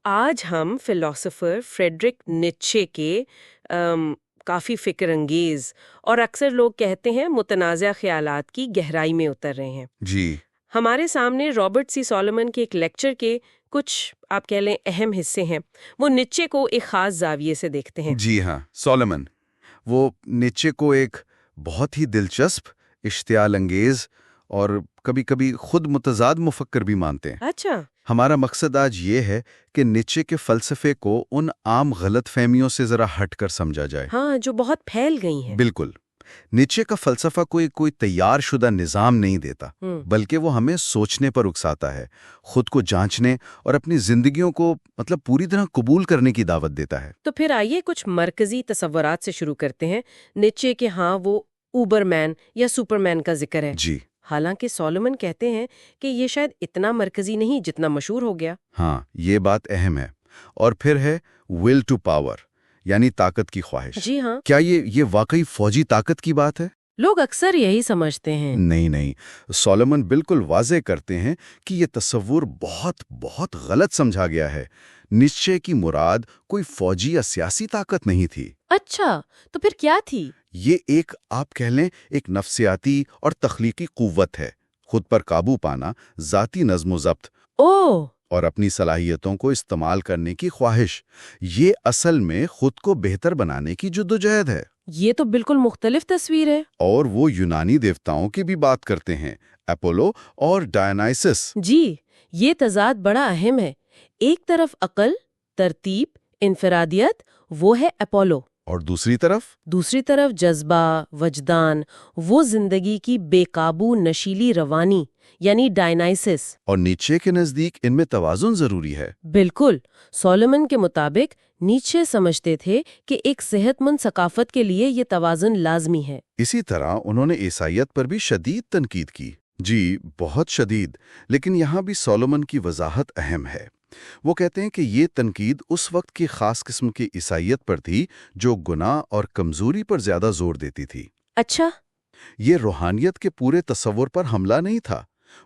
آج ہم philosopher Frederick نیچے کے کافی فکر انگیز اور اکثر لوگ کہتے ہیں متنازع خیالات کی گہرائی میں اتر رہے ہیں۔ جی ہمارے سامنے رابرٹ سی سولومن کے ایک لیکچر کے کچھ آپ کہہ لیں اہم حصے ہیں۔ وہ نیچے کو ایک خاص زاویے سے دیکھتے ہیں۔ جی ہاں، سولومن وہ نیچے کو ایک بہت ہی دلچسپ، اشتعال انگیز اور کبھی کبھی خود متضاد مفکر بھی مانتے ہیں۔ اچھا، ہمارا مقصد آج یہ ہے کہ نیچے کے فلسفے کو ان عام غلط فہمیوں سے ذرا ہٹ کر سمجھا جائے۔ ہاں، جو بہت پھیل گئی ہیں۔ بالکل، نیچے کا فلسفہ کوئی تیار شدہ نظام نہیں دیتا، بلکہ وہ ہمیں سوچنے پر اکساتا ہے، خود کو جانچنے اور اپنی زندگیوں کو پوری طرح قبول کرنے کی دعوت دیتا ہے۔ تو پھر آئیے کچھ مرکزی تصورات سے شروع کرتے ہیں۔ نیچے کے ہاں وہ اوبر مین یا سپر مین کا ذکر ہے۔ جی حالانکہ سولومن کہتے ہیں کہ یہ شاید اتنا مرکزی نہیں جتنا مشہور ہو گیا۔ ہاں، یہ بات اہم ہے۔ اور پھر ہے ول ٹو پاور، یعنی طاقت کی خواہش۔ جی ہاں، کیا یہ واقعی فوجی طاقت کی بات ہے؟ لوگ اکثر یہی سمجھتے ہیں۔ نہیں، سولومن بالکل واضح کرتے ہیں کہ یہ تصور بہت غلط سمجھا گیا ہے۔ نیچے کی مراد کوئی فوجی یا سیاسی طاقت نہیں تھی۔ اچھا، تو پھر کیا تھی؟ یہ آپ کہہ لیں ایک نفسیاتی اور تخلیقی قوت ہے، خود پر قابو پانا، ذاتی نظم و ضبط اوہ، اور اپنی صلاحیتوں کو استعمال کرنے کی خواہش۔ یہ اصل میں خود کو بہتر بنانے کی جدوجہد ہے۔ یہ تو بالکل مختلف تصویر ہے۔ اور وہ یونانی دیوتاؤں کی بھی بات کرتے ہیں، اپولو اور ڈائونائسس۔ جی، یہ تضاد بڑا اہم ہے۔ ایک طرف عقل، ترتیب، انفرادیت، وہ ہے اپولو، اور دوسری طرف جذبہ، وجدان، وہ زندگی کی بے قابو نشیلی روانی، یعنی ڈائنائسس۔ اور نیچے کے نزدیک ان میں توازن ضروری ہے۔ بالکل، سولومن کے مطابق نیچے سمجھتے تھے کہ ایک صحت مند ثقافت کے لیے یہ توازن لازمی ہے۔ اسی طرح انہوں نے عیسائیت پر بھی شدید تنقید کی۔ جی، بہت شدید، لیکن یہاں بھی سولومن کی وضاحت اہم ہے۔ وہ کہتے ہیں کہ یہ تنقید اس وقت کی خاص قسم کی عیسائیت پر تھی جو گناہ اور کمزوری پر زیادہ زور دیتی تھی۔ اچھا، یہ روحانیت کے پورے تصور پر حملہ نہیں تھا،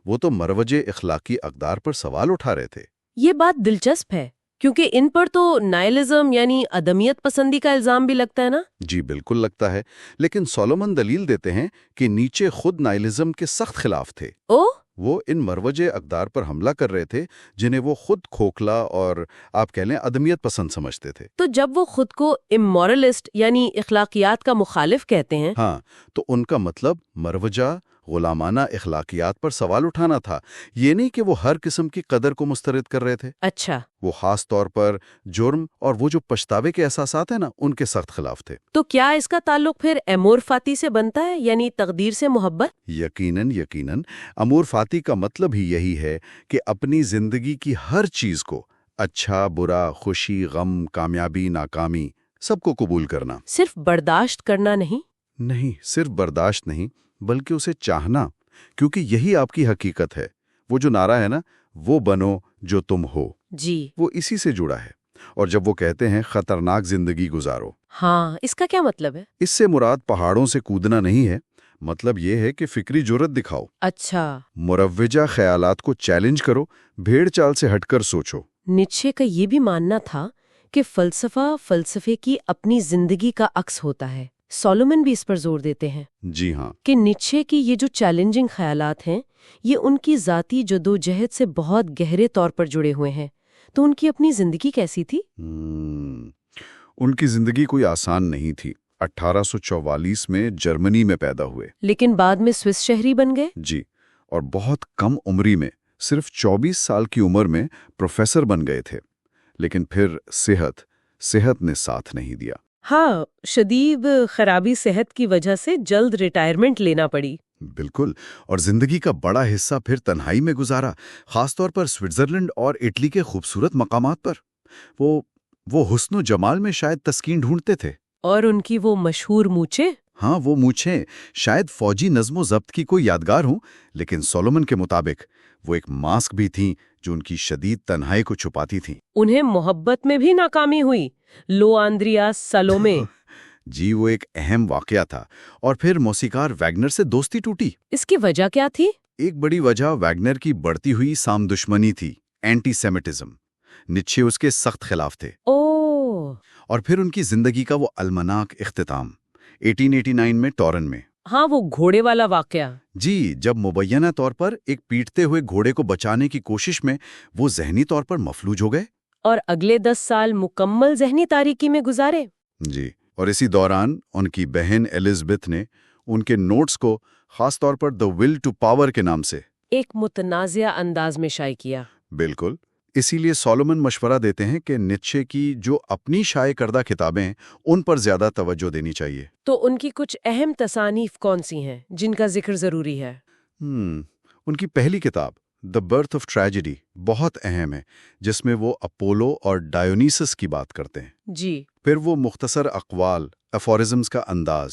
وہ تو مروج اخلاقی اقدار پر سوال اٹھا رہے تھے۔ یہ بات دلچسپ ہے کیونکہ ان پر تو نائلزم یعنی عدمیت پسندی کا الزام بھی لگتا ہے نا؟ جی بالکل لگتا ہے، لیکن سولومن دلیل دیتے ہیں کہ نیچے خود نائلزم کے سخت خلاف تھے۔ وہ ان مروج اقدار پر حملہ کر رہے تھے جنہیں وہ خود کھوکھلا اور آپ کہہ لیں عدمیت پسند سمجھتے تھے۔ تو جب وہ خود کو امورلسٹ یعنی اخلاقیات کا مخالف کہتے ہیں، ہاں، تو ان کا مطلب مروجہ غلامانہ اخلاقیات پر سوال اٹھانا تھا، یہ نہیں کہ وہ ہر قسم کی قدر کو مسترد کر رہے تھے۔ اچھا، وہ خاص طور پر جرم اور وہ جو پچھتاوے کے احساسات ہیں نا، ان کے سخت خلاف تھے۔ تو کیا اس کا تعلق پھر امور فاتی سے بنتا ہے، یعنی تقدیر سے محبت؟ یقیناً امور فاتی کا مطلب ہی یہی ہے کہ اپنی زندگی کی ہر چیز کو، اچھا برا، خوشی غم، کامیابی ناکامی، سب کو قبول کرنا۔ صرف برداشت کرنا نہیں؟ نہیں، صرف برداشت نہیں، بلکہ اسے چاہنا، کیونکہ یہی آپ کی حقیقت ہے۔ وہ جو نعرہ ہے نا، وہ بنو جو تم ہو، جی، وہ اسی سے جڑا ہے۔ اور جب وہ کہتے ہیں خطرناک زندگی گزارو، ہاں، اس کا کیا مطلب ہے؟ اس سے مراد پہاڑوں سے کودنا نہیں ہے، مطلب یہ ہے کہ فکری جرت دکھاؤ، اچھا، مروجہ خیالات کو چیلنج کرو، بھیڑ چال سے ہٹ کر سوچو۔ نیچے کا یہ بھی ماننا تھا کہ فلسفے کی اپنی زندگی کا عکس ہوتا ہے۔ سولومن بھی اس پر زور دیتے ہیں جی ہاں، کہ نیچے کی یہ جو چیلنجنگ خیالات ہیں، یہ ان کی ذاتی جدوجہد سے بہت گہرے طور پر جڑے ہوئے ہیں۔ تو ان کی اپنی زندگی کیسی تھی؟ ان کی زندگی کوئی آسان نہیں تھی۔ 1844 میں جرمنی میں پیدا ہوئے، لیکن بعد میں سوئس شہری بن گئے۔ جی، اور بہت کم عمری میں، صرف 24 سال کی عمر میں پروفیسر بن گئے تھے۔ لیکن پھر صحت نے ساتھ نہیں دیا۔ ہاں، شدید خرابی صحت کی وجہ سے جلد ریٹائرمنٹ لینا پڑی۔ بالکل، اور زندگی کا بڑا حصہ پھر تنہائی میں گزارا، خاص طور پر سوئٹزرلینڈ اور اٹلی کے خوبصورت مقامات پر۔ وہ حسن و جمال میں شاید تسکین ڈھونڈتے تھے۔ اور ان کی وہ مشہور مونچھیں؟ ہاں، وہ مونچھیں شاید فوجی نظم و ضبط کی کوئی یادگار ہوں، لیکن سولومن کے مطابق وہ ایک ماسک بھی تھیں جو ان کی شدید تنہائی کو چھپاتی تھیں۔ انہیں محبت میں بھی ناکامی ہوئی، لو آندریاس سالومے۔ جی، وہ ایک اہم واقعہ تھا۔ اور پھر موسیقار ویگنر سے دوستی ٹوٹی۔ اس کی وجہ کیا تھی؟ ایک بڑی وجہ ویگنر کی بڑھتی ہوئی سام دشمنی تھی، اینٹی سیمیٹزم۔ نیچے اس کے سخت خلاف تھے۔ اوہ اور پھر ان کی زندگی کا وہ المناک اختتام 1889 میں ٹورن میں۔ ہاں، وہ گھوڑے والا واقعہ۔ جی، جب مبینہ طور پر ایک پیٹتے ہوئے گھوڑے کو بچانے کی کوشش میں وہ ذہنی طور پر مفلوج ہو گئے۔ اور اگلے 10 سال مکمل ذہنی تاریکی میں گزارے۔ جی، اور اسی دوران ان کی بہن ایلزبتھ نے ان کے نوٹس کو خاص طور پر "دی ول ٹو پاور" کے نام سے ایک متنازع انداز میں شائع کیا۔ بالکل، اسی لیے سولومن مشورہ دیتے ہیں کہ نیچے کی جو اپنی شائع کردہ کتابیں ہیں ان پر زیادہ توجہ دینی چاہیے۔ تو ان کی کچھ اہم تصانیف کون سی ہیں جن کا ذکر ضروری ہے؟ ان کی پہلی کتاب "دی برتھ آف ٹریجڈی" بہت اہم ہے، جس میں وہ اپولو اور ڈایونیسس کی بات کرتے ہیں۔ جی۔ پھر وہ مختصر اقوال، افورزمز کا انداز،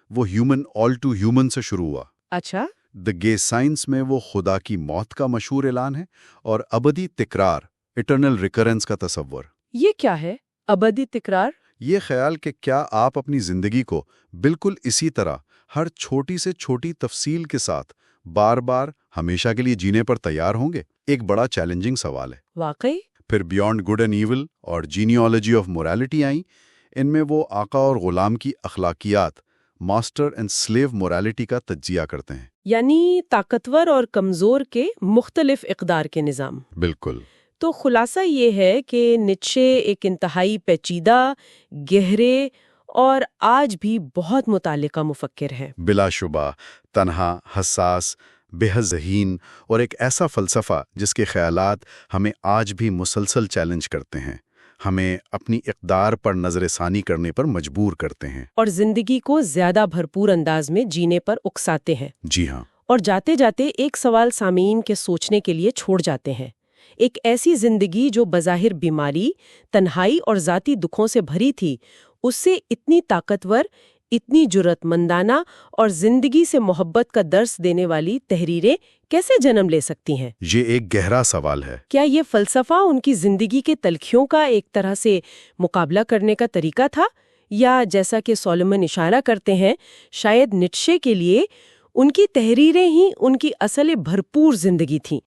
وہ ہیومن آل ٹو ہیومن سے شروع ہوا۔ اچھا۔ دی گے سائنس میں وہ خدا کی موت کا مشہور اعلان ہے، اور ابدی تکرار، اٹرنل ریکرنس کا تصور۔ یہ کیا ہے ابدی تکرار؟ یہ خیال کہ کیا آپ اپنی زندگی کو بالکل اسی طرح ہر چھوٹی سے چھوٹی تفصیل کے ساتھ بار بار ہمیشہ کے لیے جینے پر تیار ہوں گے، ایک بڑا چیلنجنگ سوال ہے۔ واقعی؟ پھر بیونڈ گڈ اینڈ ایول اور جینیالوجی آف موریلٹی آئیں۔ ان میں وہ آقا اور غلام کی اخلاقیات، ماسٹر اینڈ سلیو موریلٹی کا تجزیہ کرتے ہیں۔ یعنی طاقتور اور کمزور کے مختلف اقدار کے نظام۔ بالکل۔ تو خلاصہ یہ ہے کہ نیچے ایک انتہائی پیچیدہ، گہرے اور آج بھی بہت متعلقہ مفکر ہے۔ بلا شبہ تنہا، حساس، بے حد ذہین، اور ایک ایسا فلسفہ جس کے خیالات ہمیں آج بھی مسلسل چیلنج کرتے ہیں، ہمیں اپنی اقدار پر نظر ثانی کرنے پر مجبور کرتے ہیں، اور زندگی کو زیادہ بھرپور انداز میں جینے پر اکساتے ہیں۔ جی ہاں۔ اور جاتے جاتے ایک سوال سامعین کے سوچنے کے لیے چھوڑ جاتے ہیں۔ ایک ایسی زندگی جو بظاہر بیماری، تنہائی اور ذاتی دکھوں سے بھری تھی، اس سے اتنی طاقتور، اتنی جرأت مندانہ اور زندگی سے محبت کا درس دینے والی تحریریں کیسے جنم لے سکتی ہیں؟ یہ ایک گہرا سوال ہے۔ کیا یہ فلسفہ ان کی زندگی کے تلخیوں کا ایک طرح سے مقابلہ کرنے کا طریقہ تھا، یا جیسا کہ سولومن اشارہ کرتے ہیں، شاید نیچے کے لیے ان کی تحریریں ہی ان کی اصل بھرپور زندگی تھیں؟